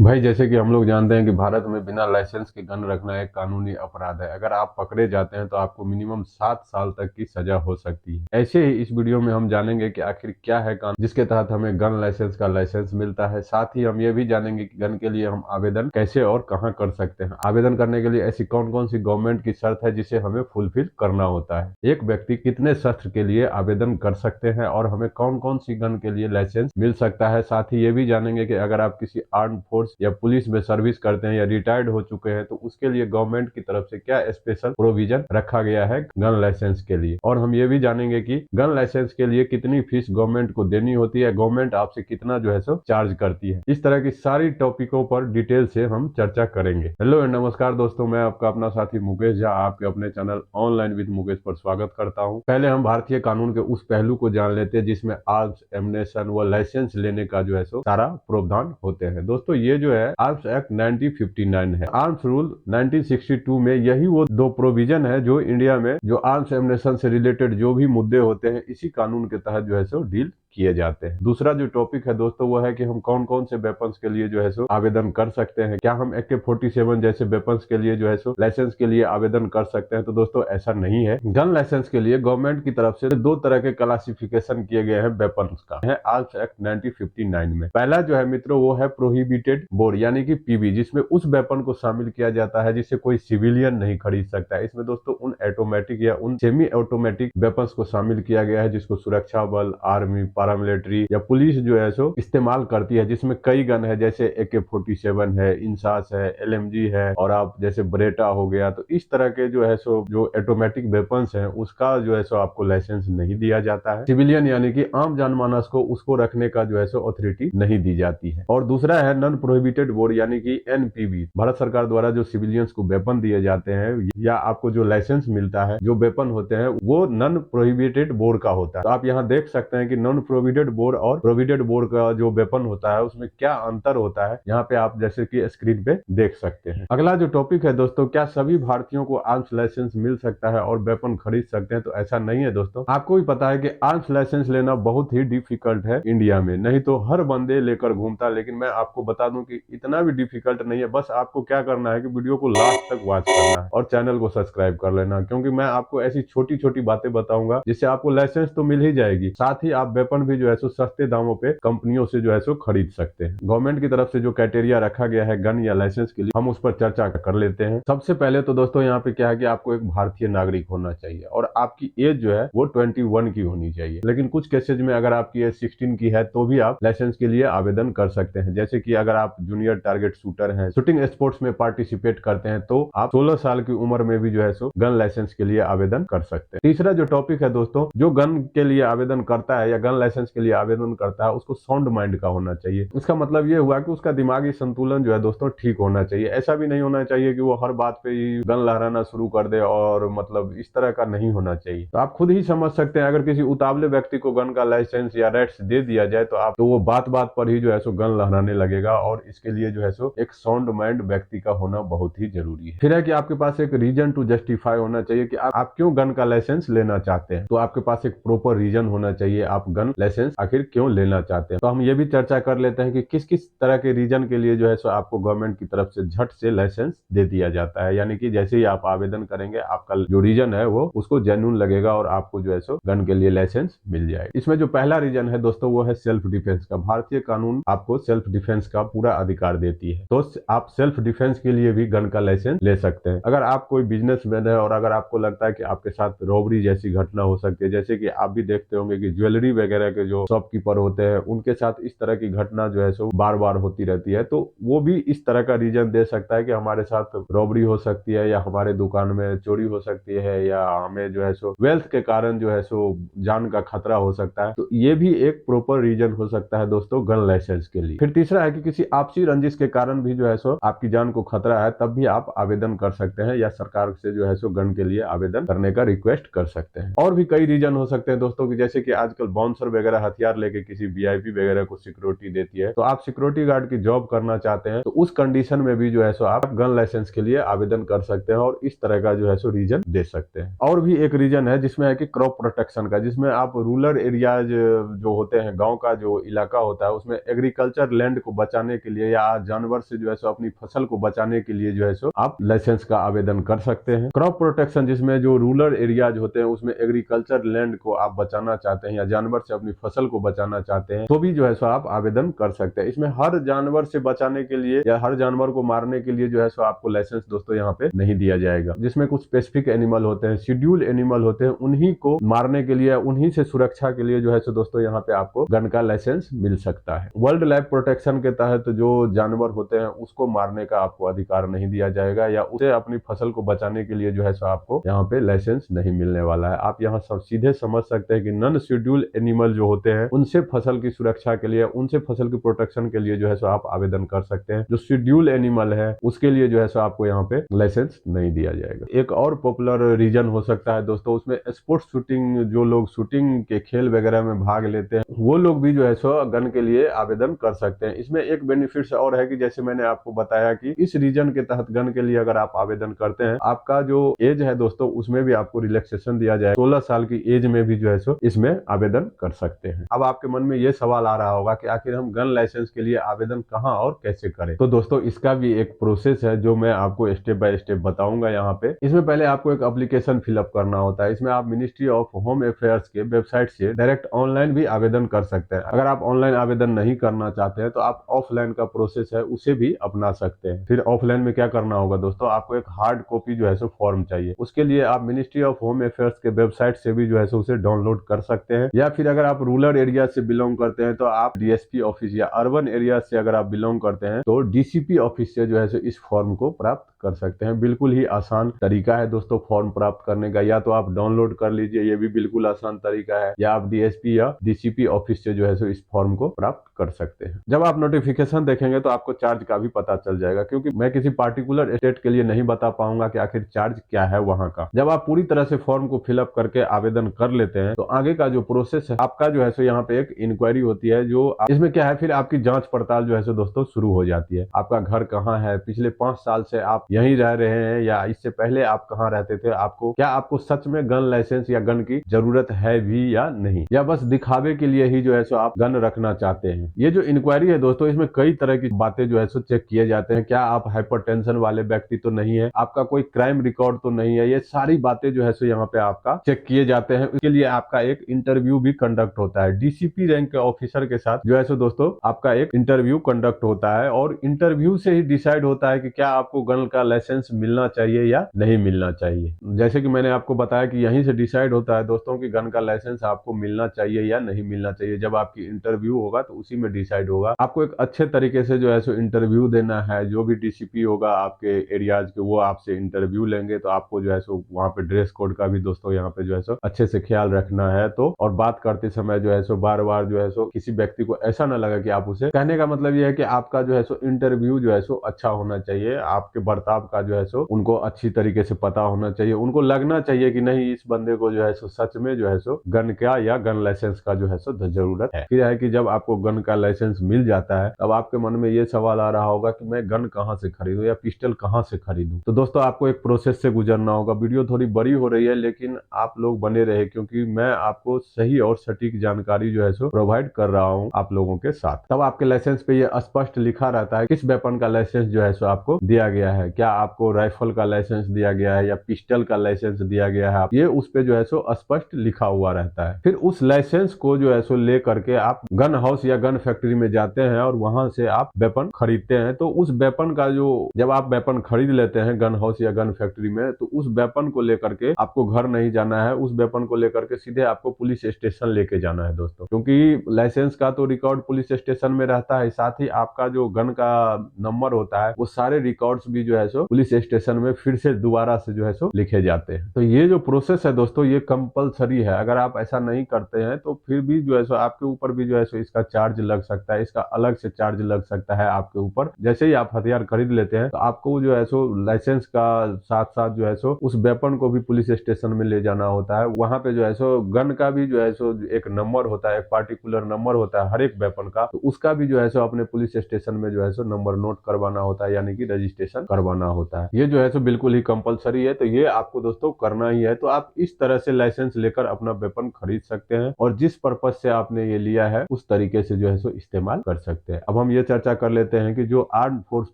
भाई जैसे कि हम लोग जानते हैं कि भारत में बिना लाइसेंस के गन रखना एक कानूनी अपराध है। अगर आप पकड़े जाते हैं तो आपको मिनिमम 7 साल तक की सजा हो सकती है। ऐसे ही इस वीडियो में हम जानेंगे कि आखिर क्या है कानून जिसके तहत हमें गन लाइसेंस का लाइसेंस मिलता है। साथ ही हम ये भी जानेंगे कि गन के लिए हम आवेदन कैसे और कहाँ कर सकते हैं। आवेदन करने के लिए ऐसी कौन कौन सी गवर्नमेंट की शर्त है जिसे हमें फुलफिल करना होता है। एक व्यक्ति कितने शस्त्र के लिए आवेदन कर सकते हैं और हमें कौन कौन सी गन के लिए लाइसेंस मिल सकता है। साथ ही ये भी जानेंगे कि अगर आप किसी आर्म फोर्स या पुलिस में सर्विस करते हैं या रिटायर्ड हो चुके हैं तो उसके लिए गवर्नमेंट की तरफ से क्या स्पेशल प्रोविजन रखा गया है गन लाइसेंस के लिए। और हम ये भी जानेंगे कि गन लाइसेंस के लिए कितनी फीस गवर्नमेंट को देनी होती है, गवर्नमेंट आपसे कितना जो है सो चार्ज करती है। इस तरह की सारी टॉपिकों पर डिटेल से हम चर्चा करेंगे। हेलो एंड नमस्कार दोस्तों, मैं आपका अपना साथी मुकेश झा आपके अपने चैनल ऑनलाइन विद मुकेश पर स्वागत करता हूं। पहले हम भारतीय कानून के उस पहलू को जान लेते हैं जिसमें आर्म्स, एम्युनिशन व लाइसेंस लेने का जो है सो सारा प्रावधान होते हैं। दोस्तों ये जो है आर्म्स एक्ट 1959 है। आर्म्स रूल 1962 में यही वो दो प्रोविजन है जो इंडिया में जो आर्म्स एम्युनिशन से रिलेटेड जो भी मुद्दे होते हैं इसी कानून के तहत जो है सो डील किए जाते हैं। दूसरा जो टॉपिक है दोस्तों वो है कि हम कौन कौन से वेपन्स के लिए जो है सो आवेदन कर सकते हैं। क्या हम AK-47 जैसे वेपन्स के लिए जो है सो लाइसेंस के लिए आवेदन कर सकते हैं? तो दोस्तों ऐसा नहीं है। गन लाइसेंस के लिए गवर्नमेंट की तरफ से दो तरह के क्लासिफिकेशन किए गए हैं वेपन्स का है आर्म्स एक्ट 1959 में। पहला जो है मित्रों वो है प्रोहिबिटेड बोर्ड यानी कि PB, जिसमें उस वेपन को शामिल किया जाता है जिसे कोई सिविलियन नहीं खरीद सकता है। इसमें दोस्तों उन ऑटोमेटिक या उन सेमी ऑटोमेटिक वेपन्स को शामिल किया गया है जिसको सुरक्षा बल, आर्मी, पैरामिलिट्री या पुलिस जो है सो इस्तेमाल करती है, जिसमें कई गन है जैसे AK-47 है, इंसास है, LMG है और आप जैसे ब्रेटा हो गया। तो इस तरह के जो है सो जो ऑटोमेटिक वेपन्स हैं उसका जो है सो आपको लाइसेंस नहीं दिया जाता है। सिविलियन यानी कि आम जनमानस को उसको रखने का जो है सो अथॉरिटी नहीं दी जाती है। और दूसरा है नॉन प्रोहिबिटेड बोर्ड यानी कि NPB। भारत सरकार द्वारा जो सिविलियंस को वेपन दिए जाते हैं या आपको जो लाइसेंस मिलता है जो वेपन होते हैं वो नॉन प्रोहिबिटेड बोर्ड का होता है। तो आप यहाँ देख सकते हैं कि नॉन प्रोहिबिटेड बोर्ड और प्रोहिबिटेड बोर्ड का जो वेपन होता है उसमें क्या अंतर होता है, यहाँ पे आप जैसे कि स्क्रीन पे देख सकते हैं। अगला जो टॉपिक है दोस्तों, क्या सभी भारतीयों को आर्म्स लाइसेंस मिल सकता है और वेपन खरीद सकते हैं? तो ऐसा नहीं है दोस्तों। आपको भी पता है कि आर्म्स लाइसेंस लेना बहुत ही डिफिकल्ट है इंडिया में, नहीं तो हर बंदे लेकर घूमता। लेकिन मैं आपको बता दूं कि इतना भी डिफिकल्ट नहीं है। बस आपको क्या करना है कि वीडियो को लास्ट तक वॉच करना है और चैनल को सब्सक्राइब कर लेना, क्योंकि मैं आपको ऐसी छोटी छोटी बातें बताऊंगा जिससे आपको लाइसेंस तो मिल ही जाएगी, साथ ही आप वेपन भी जो है सो सस्ते दामों पे कंपनियों से जो है सो खरीद सकते हैं। गवर्नमेंट की तरफ से जो क्राइटेरिया रखा गया है गन या लाइसेंस के लिए हम उस पर चर्चा कर लेते हैं। सबसे पहले तो दोस्तों यहाँ पे क्या है कि आपको एक भारतीय नागरिक होना चाहिए और आपकी एज जो है वो 21 की होनी चाहिए। लेकिन कुछ केसेज में अगर आपकी एज 16 की है तो भी आप लाइसेंस के लिए आवेदन कर सकते हैं। जैसे कि अगर आप जूनियर टारगेट शूटर हैं, शूटिंग स्पोर्ट्स में पार्टिसिपेट करते हैं तो आप 16 साल की उम्र में भी जो है सो गन लाइसेंस के लिए आवेदन कर सकते हैं। तीसरा जो टॉपिक है दोस्तों, जो गन के लिए आवेदन करता है या गन लाइसेंस के लिए आवेदन करता है उसको साउंड माइंड का होना चाहिए। उसका मतलब ये हुआ कि उसका दिमागी संतुलन जो है दोस्तों ठीक होना चाहिए। ऐसा भी नहीं होना चाहिए कि वो हर बात पे ही गन लहराना शुरू कर दे, और मतलब इस तरह का नहीं होना चाहिए। तो आप खुद ही समझ सकते हैं अगर किसी उतावले व्यक्ति को गन का लाइसेंस या राइट्स दे दिया जाए तो वो बात बात पर ही जो है सो गन लहराने लगेगा, और इसके लिए जो है सो एक साउंड माइंड व्यक्ति का होना बहुत ही जरूरी है। फिर है कि आपके पास एक रीजन टू जस्टिफाई होना चाहिए कि आप क्यों गन का लाइसेंस लेना चाहते हैं। तो आपके पास एक प्रॉपर रीजन होना चाहिए आप गन लाइसेंस आखिर क्यों लेना चाहते हैं। तो हम ये भी चर्चा कर लेते हैं कि किस किस तरह के रीजन के लिए जो है सो आपको गवर्नमेंट की तरफ से झट से लाइसेंस दे दिया जाता है। यानी कि जैसे ही आप आवेदन करेंगे आपका जो रीजन है वो उसको जेन्युइन लगेगा और आपको जो है सो गन के लिए लाइसेंस मिल जाएगा। इसमें जो पहला रीजन है दोस्तों वो है सेल्फ डिफेंस का। भारतीय कानून आपको सेल्फ डिफेंस का पूरा अधिकार देती है, तो आप सेल्फ डिफेंस के लिए भी गन का लाइसेंस ले सकते हैं। अगर आप कोई बिजनेसमैन है और अगर आपको लगता है कि आपके साथ रॉबरी जैसी घटना हो सकती है, जैसे कि आप भी देखते होंगे कि ज्वेलरी वगैरह के जो शॉपकीपर होते हैं उनके साथ इस तरह की घटना जो है सो बार बार होती रहती है, तो वो भी इस तरह का रीजन दे सकता है कि हमारे साथ रॉबरी हो सकती है या हमारे दुकान में चोरी हो सकती है या हमें जो है सो वेल्थ के कारण जो है सो जान का खतरा हो सकता है। तो ये भी एक प्रॉपर रीजन हो सकता है दोस्तों गन लाइसेंस के लिए। फिर तीसरा है कि किसी आपसी रंजिश के कारण भी जो है सो आपकी जान को खतरा है, तब भी आप आवेदन कर सकते हैं या सरकार से जो है सो गन के लिए आवेदन करने का रिक्वेस्ट कर सकते हैं। और भी कई रीजन हो सकते हैं दोस्तों की, जैसे कि आजकल बाउंसर वगैरह हथियार लेके किसी वीआईपी वगैरह को सिक्योरिटी देती है, तो आप सिक्योरिटी गार्ड की जॉब करना चाहते हैं तो उस कंडीशन में भी जो है सो आप गन लाइसेंस के लिए आवेदन कर सकते हैं और इस तरह का जो है सो रीजन दे सकते हैं। और भी एक रीजन है जिसमें है कि क्रॉप प्रोटेक्शन का, जिसमें आप रूरल एरियाज जो होते हैं, गांव का जो इलाका होता है, उसमें एग्रीकल्चर लैंड को बचाने के लिए या जानवर से जो है सो अपनी फसल को बचाने के लिए जो है सो आप लाइसेंस का आवेदन कर सकते हैं। क्रॉप प्रोटेक्शन जिसमें जो रूरल एरियाज होते हैं उसमें एग्रीकल्चर लैंड को आप बचाना चाहते हैं या जानवर से अपनी फसल को बचाना चाहते हैं तो भी जो है सो आप आवेदन कर सकते हैं। इसमें हर जानवर से बचाने के लिए या हर जानवर को मारने के लिए जो है सो आपको लाइसेंस दोस्तों यहाँ पे नहीं दिया जाएगा। जिसमें कुछ स्पेसिफिक एनिमल होते हैं, शेड्यूल एनिमल होते हैं, उन्हीं को मारने के लिए, उन्हीं से सुरक्षा के लिए जो है सो दोस्तों यहाँ पे आपको गन का लाइसेंस मिल सकता है। वाइल्ड लाइफ प्रोटेक्शन के तहत जो जानवर होते हैं उसको मारने का आपको अधिकार नहीं दिया जाएगा या उसे अपनी फसल को बचाने के लिए जो है सो आपको यहाँ पे लाइसेंस नहीं मिलने वाला है। आप यहाँ सब सीधे समझ सकते हैं कि नॉन शेड्यूल एनिमल जो होते हैं उनसे फसल की सुरक्षा के लिए, उनसे फसल की प्रोटेक्शन के लिए जो है सो आप आवेदन कर सकते हैं। जो शेड्यूल एनिमल है उसके लिए जो है सो आपको यहाँ पे लाइसेंस नहीं दिया जाएगा। एक और पॉपुलर रीजन हो सकता है दोस्तों, उसमें स्पोर्ट्स शूटिंग, जो लोग शूटिंग के खेल वगैरह में भाग लेते हैं वो लोग भी जो है सो गन के लिए आवेदन कर सकते हैं। इसमें एक बेनिफिट और है कि जैसे मैंने आपको बताया कि इस रीजन के तहत गन के लिए अगर आप आवेदन करते हैं, आपका जो एज है दोस्तों उसमें भी आपको रिलैक्सेशन दिया जाए। 16 साल की एज में भी जो है सो इसमें आवेदन कर सकते हैं। अब आपके मन में ये सवाल आ रहा होगा कि आखिर हम गन लाइसेंस के लिए आवेदन कहां और कैसे करें। तो दोस्तों इसका भी एक प्रोसेस है जो मैं आपको स्टेप बाय स्टेप बताऊंगा यहाँ पे। इसमें पहले आपको एक एप्लीकेशन फिलअप करना होता है। इसमें आप मिनिस्ट्री ऑफ होम अफेयर्स के वेबसाइट से डायरेक्ट ऑनलाइन भी आवेदन कर सकते हैं। अगर आप ऑनलाइन आवेदन नहीं करना चाहते हैं तो आप ऑफलाइन का प्रोसेस है उसे भी अपना सकते हैं। फिर ऑफलाइन में क्या करना होगा दोस्तों, आपको एक हार्ड कॉपी जो है सो फॉर्म चाहिए। उसके लिए आप मिनिस्ट्री ऑफ होम अफेयर्स के वेबसाइट से भी जो है सो उसे डाउनलोड कर सकते हैं, या फिर अगर आप रूरल एरिया से बिलोंग करते हैं तो आप डीएसपी ऑफिस, या अर्बन एरिया से अगर आप बिलोंग करते हैं तो डीसीपी ऑफिस से जो है सो इस फॉर्म को प्राप्त कर सकते हैं। बिल्कुल ही आसान तरीका है दोस्तों फॉर्म प्राप्त करने का। या तो आप डाउनलोड कर लीजिए, ये भी बिल्कुल आसान तरीका है, या आप डीएसपी या डीसीपी ऑफिस से जो है सो इस फॉर्म को प्राप्त कर सकते हैं। जब आप नोटिफिकेशन देखेंगे तो आपको चार्ज का भी पता चल जाएगा, क्योंकि मैं किसी पार्टिकुलर स्टेट के लिए नहीं बता पाऊंगा कि आखिर चार्ज क्या है वहां का। जब आप पूरी तरह से फॉर्म को फिलअप करके आवेदन कर लेते हैं तो आगे का जो प्रोसेस है आपका जो है सो यहाँ पे एक इंक्वायरी होती है। जो इसमें क्या है, फिर आपकी जांच पड़ताल जो है सो दोस्तों शुरू हो जाती है। आपका घर कहाँ है, पिछले 5 साल से आप यहीं रह रहे हैं या इससे पहले आप कहाँ रहते थे, आपको सच में गन लाइसेंस या गन की जरूरत है भी या नहीं, या बस दिखावे के लिए ही जो है सो आप गन रखना चाहते हैं। ये जो इंक्वायरी है दोस्तों, इसमें कई तरह की बातें जो है सो चेक किए जाते हैं। क्या आप हाइपरटेंशन वाले व्यक्ति तो नहीं है, आपका कोई क्राइम रिकॉर्ड तो नहीं है, ये सारी बातें जो है सो यहाँ पे आपका चेक किए जाते हैं। उसके लिए आपका एक इंटरव्यू भी कंडक्ट होता है। डीसीपी रैंक के ऑफिसर के साथ जो है सो दोस्तों आपका एक इंटरव्यू कंडक्ट होता है, और इंटरव्यू से ही डिसाइड होता है कि क्या आपको गन का लाइसेंस मिलना चाहिए या नहीं मिलना चाहिए। जैसे कि मैंने आपको बताया कि यहीं से डिसाइड होता है दोस्तों कि गन का लाइसेंस आपको मिलना चाहिए या नहीं मिलना चाहिए। जब आपकी इंटरव्यू होगा तो उसी में डिसाइड होगा। आपको एक अच्छे तरीके से जो है सो इंटरव्यू देना है। जो भी डीसीपी होगा आपके एरियाज के, वो आपसे इंटरव्यू लेंगे, तो आपको जो है सो वहाँ पे ड्रेस कोड का भी दोस्तों यहाँ पे जो है सो अच्छे से ख्याल रखना है। तो और बात करते समय जो है सो बार बार जो है सो किसी व्यक्ति को ऐसा ना लगा कि आप उसे, कहने का मतलब ये है कि आपका जो है सो इंटरव्यू जो है सो अच्छा होना चाहिए। आपके बर्ताव का जो है सो उनको अच्छी तरीके से पता होना चाहिए। उनको लगना चाहिए कि नहीं, इस बंदे को जो है सो सच में जो है सो गन का या गन लाइसेंस का जो है सो जरूरत है। फिर है कि जब आपको गन का लाइसेंस मिल जाता है तब आपके मन में ये सवाल आ रहा होगा कि मैं गन कहाँ से खरीदूं या पिस्टल कहाँ से खरीदूं। तो दोस्तों आपको एक प्रोसेस से गुजरना होगा। वीडियो थोड़ी बड़ी हो रही है लेकिन आप लोग बने रहे, क्योंकि मैं आपको सही और सटीक जानकारी जो है सो प्रोवाइड कर रहा हूँ आप लोगों के साथ। तब आपके लाइसेंस पे ये स्पष्ट लिखा रहता है किस वेपन का लाइसेंस जो है सो आपको दिया गया है। क्या आपको राइफल का लाइसेंस दिया गया है या पिस्टल का लाइसेंस दिया गया है, ये उस पे जो है सो स्पष्ट लिखा हुआ रहता है। फिर उस लाइसेंस को जो है सो ले करके आप गन हाउस या गन फैक्ट्री में जाते हैं और वहां से आप वेपन खरीदते हैं। तो उस वेपन का जो, जब आप वेपन खरीद लेते हैं गन हाउस या गन फैक्ट्री में, तो उस वेपन को लेकर के आपको घर नहीं जाना है। उस वेपन को लेकर के सीधे आपको पुलिस स्टेशन लेके जाना है दोस्तों, क्योंकि लाइसेंस का तो रिकॉर्ड पुलिस स्टेशन में रहता है, साथ ही आपका जो गन का नंबर होता है वो सारे रिकॉर्ड्स भी जो है सो पुलिस स्टेशन में फिर से दोबारा से जो है सो लिखे जाते हैं। तो ये जो प्रोसेस है दोस्तों ये कंपलसरी है। अगर आप ऐसा नहीं करते हैं तो फिर भी जो है सो आपके ऊपर भी जो है सो इसका चार्ज लग सकता है, इसका अलग से चार्ज लग सकता है आपके ऊपर। जैसे ही आप हथियार खरीद लेते हैं तो आपको जो है सो लाइसेंस का साथ साथ जो है सो उस वेपन को भी पुलिस स्टेशन में ले जाना होता है। वहां पे जो है सो गन का भी जो है सो एक नंबर होता है, एक पार्टिकुलर नंबर होता है हर एक वेपन का, तो उसका भी जो है सो अपने पुलिस स्टेशन में जो है सो नंबर नोट करवाना होता है, यानी कि रजिस्ट्रेशन करवाना होता है। ये जो है सो बिल्कुल ही कंपलसरी है, तो ये आपको दोस्तों करना ही है। तो आप इस तरह से लाइसेंस लेकर अपना वेपन खरीद सकते हैं और जिस पर्पज से आपने ये लिया है उस तरीके से जो है सो इस्तेमाल कर सकते हैं। अब हम ये चर्चा कर लेते हैं कि जो आर्म फोर्स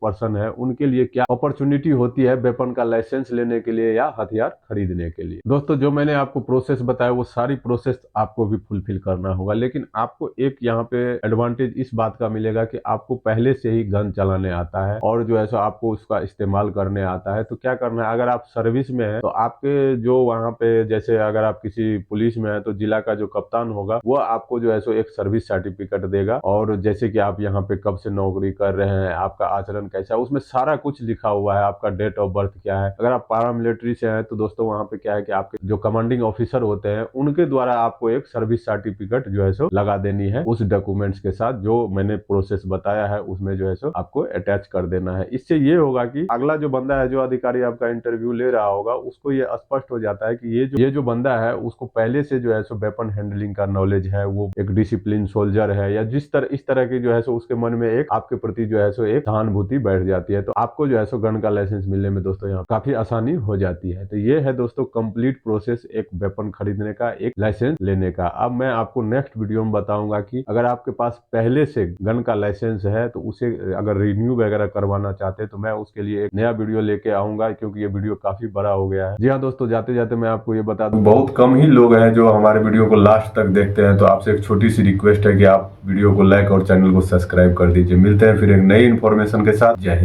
पर्सन है उनके लिए क्या अपॉर्चुनिटी होती है वेपन का लाइसेंस लेने के लिए या हथियार खरीदने के लिए। दोस्तों जो मैंने आपको प्रोसेस बताया वो सारी प्रोसेस आपको भी फुलफिल करना होगा, लेकिन आपको एक यहाँ पे एडवांटेज इस बात का मिलेगा कि आपको पहले से ही गन चलाने आता है और जो है सो आपको उसका इस्तेमाल करने आता है। तो क्या करना है, अगर आप सर्विस में है तो आपके जो वहाँ पे, जैसे अगर आप किसी पुलिस में है तो जिला का जो कप्तान होगा वो आपको जो है सो एक सर्विस सर्टिफिकेट देगा, और जैसे कि आप यहाँ पे कब से नौकरी कर रहे हैं, आपका आचरण कैसा है, उसमें सारा कुछ लिखा हुआ है, आपका डेट ऑफ बर्थ क्या है। अगर आप पैरामिलिट्री से हैं तो दोस्तों वहाँ पे क्या है कि आपके जो कमांडिंग ऑफिसर होते हैं उनके द्वारा आपको एक सर्विस सर्टिफिकेट जो है सो लगा देनी है उस डॉक्यूमेंट्स के साथ, जो मैंने प्रोसेस बताया है उसमें जो है सो आपको अटैच कर देना है। इससे ये होगा कि अगला जो बंदा है, जो अधिकारी आपका इंटरव्यू ले रहा होगा, उसको ये स्पष्ट हो जाता है कि ये जो बंदा है उसको पहले से जो है सो वेपन हैंडलिंग का नॉलेज है, वो एक डिसिप्लिन सोल्जर है, या इस तरह की जो है सो उसके मन में एक आपके प्रति जो है सो एक सहानुभूति बैठ जाती है। तो आपको जो है सो गन का लाइसेंस मिलने में दोस्तों यहाँ काफी आसानी हो जाती है। तो ये है दोस्तों कंप्लीट प्रोसेस एक वेपन खरीदने का, एक लाइसेंस लेने का। अब मैं आपको नेक्स्ट वीडियो में बताऊंगा कि अगर आपके पास पहले से गन का लाइसेंस है तो उसे अगर रिन्यू वगैरह करवाना चाहते हैं तो मैं उसके लिए एक नया वीडियो लेके आऊंगा, क्योंकि ये वीडियो काफी बड़ा हो गया है। जी हाँ दोस्तों, जाते जाते मैं आपको ये बता दूं, बहुत कम ही लोग हैं जो हमारे वीडियो को लास्ट तक देखते हैं, तो आपसे एक छोटी सी रिक्वेस्ट है कि आप वीडियो को लाइक और चैनल को सब्सक्राइब कर दीजिए। मिलते हैं फिर एक नई इन्फॉर्मेशन के साथ। जय हिंद।